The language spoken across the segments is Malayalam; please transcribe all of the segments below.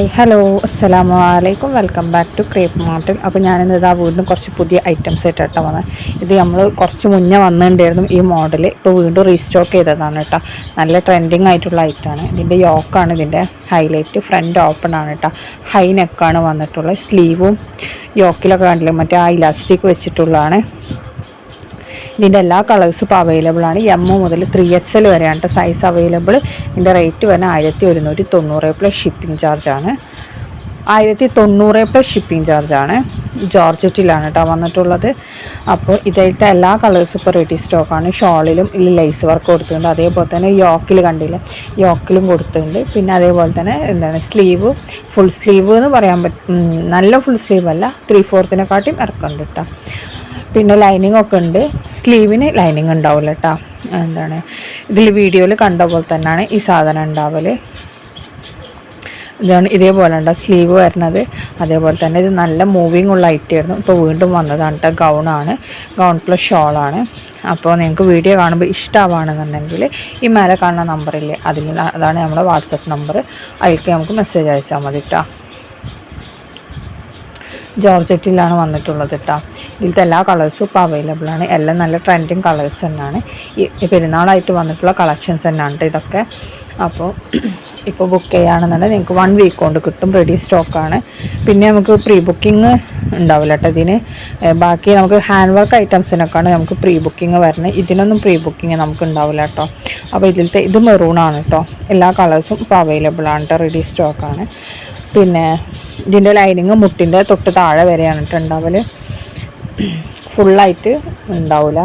ഹായ് ഹലോ അസ്സലാമു അലൈക്കും വെൽക്കം ബാക്ക് ടു ക്രേപ്പ് മാർട്ടിൽ. അപ്പോൾ ഞാനിന്ന് ഇതാ വീണ്ടും കുറച്ച് പുതിയ ഐറ്റംസ് ആയിട്ടാണ് വന്നത്. ഇത് നമ്മൾ കുറച്ച് മുന്നേ വന്നിട്ടുണ്ടായിരുന്നു ഈ മോഡൽ. ഇപ്പോൾ വീണ്ടും റീസ്റ്റോക്ക് ചെയ്തതാണ് കേട്ടോ. നല്ല ട്രെൻഡിങ് ആയിട്ടുള്ള ഐറ്റമാണ്. ഇതിൻ്റെ യോക്കാണ് ഇതിൻ്റെ ഹൈലൈറ്റ്. ഫ്രണ്ട് ഓപ്പൺ ആണ് കേട്ടോ. ഹൈ നെക്കാണ് വന്നിട്ടുള്ളത്. സ്ലീവും യോക്കിലൊക്കെ കണ്ടില്ലേ മറ്റേ ആ ഇലാസ്റ്റിക് വെച്ചിട്ടുള്ളതാണ്. ഇതിൻ്റെ എല്ലാ കളേഴ്സും ഇപ്പോൾ അവൈലബിൾ ആണ്. എം മുതൽ 3XL വരെയാണ് കേട്ടോ സൈസ് അവൈലബിൾ. ഇതിൻ്റെ റേറ്റ് വരുന്നത് 1190 പ്ലസ് ഷിപ്പിംഗ് ചാർജാണ്. 1090 പ്ലസ് ഷിപ്പിംഗ് ചാർജാണ്. ജോർജറ്റിലാണ് കേട്ടോ വന്നിട്ടുള്ളത്. അപ്പോൾ ഇതായിട്ട് എല്ലാ കളേഴ്സും ഇപ്പോൾ റെഡി സ്റ്റോക്കാണ്. ഷോളിലും ഇതിൽ ലേസ് വർക്ക് കൊടുത്തിട്ടുണ്ട്. അതേപോലെ തന്നെ യോക്കിൽ കണ്ടില്ല, യോക്കിലും കൊടുത്തിട്ടുണ്ട്. പിന്നെ അതേപോലെ തന്നെ എന്താണ് സ്ലീവ്, ഫുൾ സ്ലീവ് എന്ന് പറയാൻ പറ്റും. നല്ല ഫുൾ സ്ലീവ് അല്ല, 3/4 ഇറക്കുന്നുണ്ട് കേട്ടോ. പിന്നെ ലൈനിങ് ഒക്കെ ഉണ്ട്. സ്ലീവിന് ലൈനിങ് ഉണ്ടാവില്ല കേട്ടോ. എന്താണ് ഇതിൽ വീഡിയോയിൽ കണ്ട പോലെ തന്നെയാണ് ഈ സാധനം ഉണ്ടാവല്. ഇതാണ് ഇതേപോലെ ഉണ്ട് സ്ലീവ് വരുന്നത്. അതേപോലെ തന്നെ ഇത് നല്ല മൂവിങ് ഉള്ള ഐറ്റം ആയിരുന്നു. ഇപ്പോൾ വീണ്ടും വന്നതാണ് കേട്ടോ. ഗൗണാണ്, ഗൗൺ പ്ലസ് ഷോളാണ്. അപ്പോൾ നിങ്ങൾക്ക് വീഡിയോ കാണുമ്പോൾ ഇഷ്ടമാണെന്നുണ്ടെങ്കിൽ ഈ മേലെ കാണുന്ന നമ്പറില്ലേ അതാണ് നമ്മുടെ വാട്സപ്പ് നമ്പർ. അതിലേക്ക് നമുക്ക് മെസ്സേജ് അയച്ചാൽ മതി കേട്ടോ. ജോർജറ്റിലാണ് വന്നിട്ടുള്ളത് കേട്ടോ. ഇതിലത്തെ എല്ലാ കളേഴ്സും ഇപ്പോൾ അവൈലബിൾ ആണ്. എല്ലാം നല്ല ട്രെൻഡിങ് കളേഴ്സ് തന്നെയാണ്. ഈ പെരുന്നാളായിട്ട് വന്നിട്ടുള്ള കളക്ഷൻസ് തന്നെയാണ് കേട്ടോ ഇതൊക്കെ. അപ്പോൾ ഇപ്പോൾ ബുക്ക് ചെയ്യുകയാണെന്നുണ്ടെങ്കിൽ നിങ്ങൾക്ക് 1 വീക്ക് കൊണ്ട് കിട്ടും. റെഡി സ്റ്റോക്കാണ്. പിന്നെ നമുക്ക് പ്രീ ബുക്കിംഗ് ഉണ്ടാവില്ല കേട്ടോ ഇതിന്. ബാക്കി നമുക്ക് ഹാൻഡ് വർക്ക് ഐറ്റംസിനൊക്കെയാണ് നമുക്ക് പ്രീ ബുക്കിംഗ് വരുന്നത്. ഇതിനൊന്നും പ്രീ ബുക്കിംഗ് നമുക്ക് ഉണ്ടാവില്ല കേട്ടോ. അപ്പോൾ ഇതിലത്തെ ഇത് മെറൂണാണ് കേട്ടോ. എല്ലാ കളേഴ്സും ഇപ്പോൾ അവൈലബിൾ ആണ് കേട്ടോ. റെഡി സ്റ്റോക്കാണ്. പിന്നെ ഇതിൻ്റെ ലൈനിങ് മുട്ടിൻ്റെ തൊട്ട് താഴെ വരെയാണ് കേട്ടോ ഉണ്ടാവല്. ഫുള്ളായിട്ട് ഉണ്ടാവില്ല.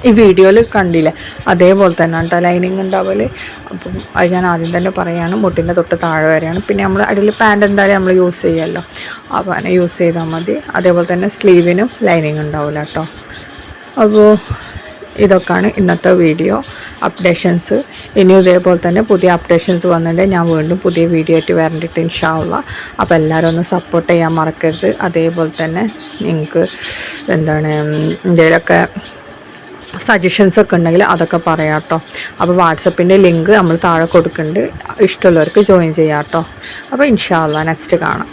ഈ വീഡിയോയിൽ കണ്ടില്ലേ അതേപോലെ തന്നെ കേട്ടോ ലൈനിങ് ഉണ്ടാവല്. അപ്പം അത് ഞാൻ ആദ്യം തന്നെ പറയുകയാണ്, മുട്ടിൻ്റെ തൊട്ട് താഴെ വരെയാണ്. പിന്നെ നമ്മൾ അടിയിൽ പാൻറ് എന്തായാലും നമ്മൾ യൂസ് ചെയ്യുമല്ലോ, അപ്പോൾ അതിനെ യൂസ് ചെയ്താൽ മതി. അതേപോലെ തന്നെ സ്ലീവിനും ലൈനിങ് ഉണ്ടാവില്ല കേട്ടോ. അപ്പോൾ ഇതൊക്കെയാണ് ഇന്നത്തെ വീഡിയോ അപ്ഡേഷൻസ്. ഇനിയും ഇതേപോലെ തന്നെ പുതിയ അപ്ഡേഷൻസ് വന്നിട്ട് ഞാൻ വീണ്ടും പുതിയ വീഡിയോ ആയിട്ട് വരണ്ടിട്ട് ഇൻഷാ അല്ലാഹ്. അപ്പോൾ എല്ലാവരും ഒന്ന് സപ്പോർട്ട് ചെയ്യാൻ മറക്കരുത്. അതേപോലെ തന്നെ നിങ്ങൾക്ക് എന്താണ് എന്തെങ്കിലുമൊക്കെ സജഷൻസ് ഒക്കെ ഉണ്ടെങ്കിൽ അതൊക്കെ പറയാം കേട്ടോ. അപ്പോൾ വാട്സപ്പിൻ്റെ ലിങ്ക് നമ്മൾ താഴെ കൊടുക്കുന്നുണ്ട്. ഇഷ്ടമുള്ളവർക്ക് ജോയിൻ ചെയ്യാം കേട്ടോ. അപ്പോൾ ഇൻഷാ അല്ലാഹ് നെക്സ്റ്റ് കാണാം.